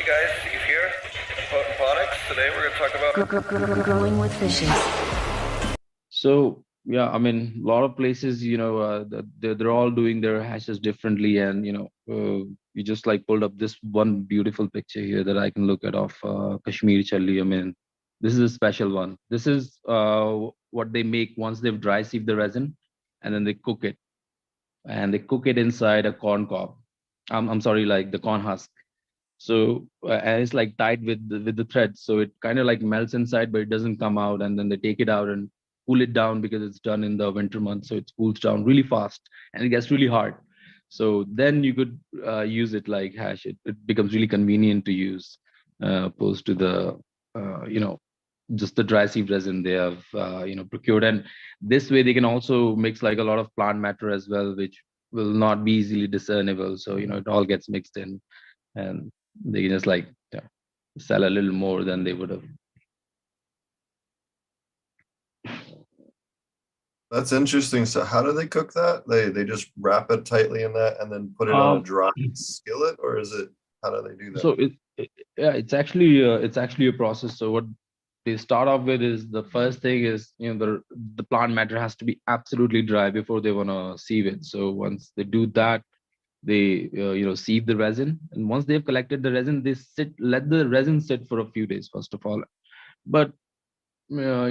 Hey guys, Steve here, Potent Phonics. Today we're going to talk about Growing with fishes. So yeah, I mean, a lot of places, they're all doing their hashes differently, and you just like pulled up this one beautiful picture here that I can look at of Kashmir chili. I mean, this is a special one. This is what they make once they've dry sieved the resin, and then they cook it, and they cook it inside a corn cob. I'm sorry, like the corn husk. So and it's like tied with the thread, so it kind of like melts inside, but it doesn't come out. And then they take it out and cool it down because it's done in the winter months, so it cools down really fast and it gets really hard. So then you could use it like hash. It becomes really convenient to use, opposed to the uh, you know just the dry sieve resin they have procured. And this way they can also mix like a lot of plant matter as well, which will not be easily discernible. So it all gets mixed in, and they can just like sell a little more than they would have. That's interesting. So how do they cook that? They just wrap it tightly in that and then put it on a Um, dry skillet, or is it how do they do that? so yeah, it's actually a process. So what they start off with is, the first thing is, the plant matter has to be absolutely dry before they want to sieve it. So once they do that, they sieve the resin, and once they've collected the resin, they let the resin sit for a few days first of all. But there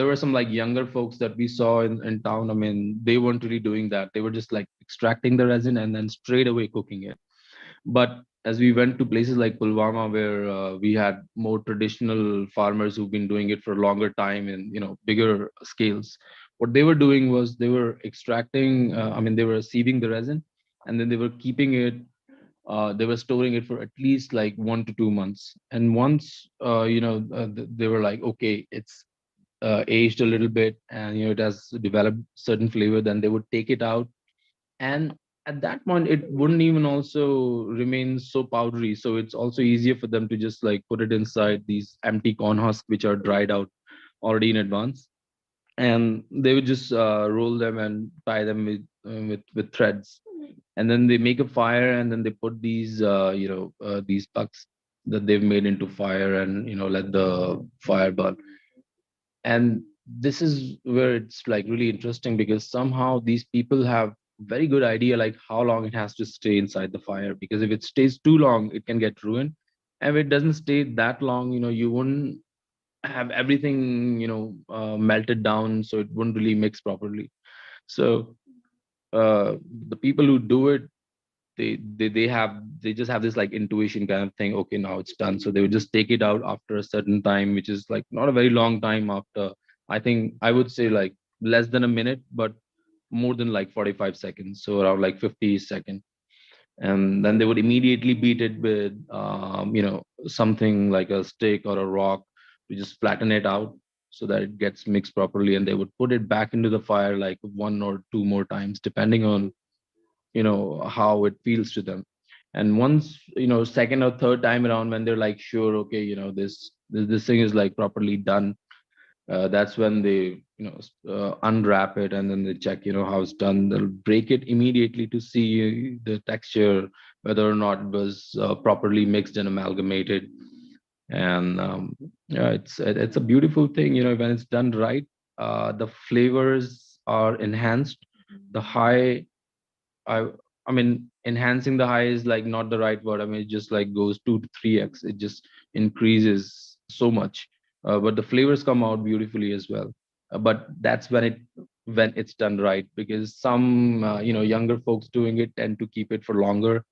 were some like younger folks that we saw in town. I mean, they weren't really doing that. They were just like extracting the resin and then straight away cooking it. But as we went to places like Pulwama, where we had more traditional farmers who've been doing it for a longer time and bigger scales, what they were doing was they were extracting. I mean, they were sieving the resin, and then they were keeping it. They were storing it for at least like 1 to 2 months. And once they were like, okay, it's aged a little bit, and it has developed certain flavor, then they would take it out. And at that point it wouldn't even also remain so powdery, so it's also easier for them to just like put it inside these empty corn husks which are dried out already in advance. And they would just roll them and tie them with threads, and then they make a fire, and then they put these pucks that they've made into fire, and let the fire burn. And this is where it's like really interesting, because somehow these people have very good idea like how long it has to stay inside the fire, because if it stays too long it can get ruined. And if it doesn't stay that long, you wouldn't have everything melted down, so it wouldn't really mix properly. So the people who do it, they just have this like intuition kind of thing. Okay, now it's done, so they would just take it out after a certain time, which is like not a very long time. After, I think I would say like less than a minute, but more than like 45 seconds, so around like 50 seconds. And then they would immediately beat it with something like a stick or a rock to just flatten it out so that it gets mixed properly. And they would put it back into the fire like one or two more times, depending on how it feels to them. And once, second or third time around, when they're like sure, okay, this thing is like properly done, that's when they unwrap it, and then they check how it's done. They'll break it immediately to see the texture, whether or not it was properly mixed and amalgamated. And yeah, it's a beautiful thing, when it's done right. The flavors are enhanced. The high, I I mean, enhancing the high is like not the right word. I mean, it just like goes 2 to 3x. It just increases so much. But the flavors come out beautifully as well. But that's when it's done right, because some younger folks doing it tend to keep it for longer,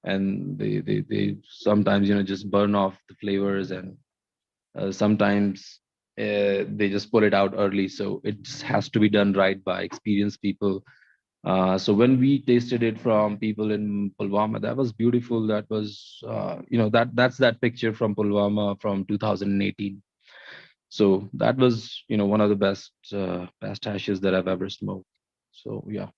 and they sometimes just burn off the flavors. And sometimes they just pull it out early. So it just has to be done right by experienced people. So when we tasted it from people in Pulwama, that was beautiful. That was, that's that picture from Pulwama from 2018. So that was, one of the best hashes that I've ever smoked. So yeah.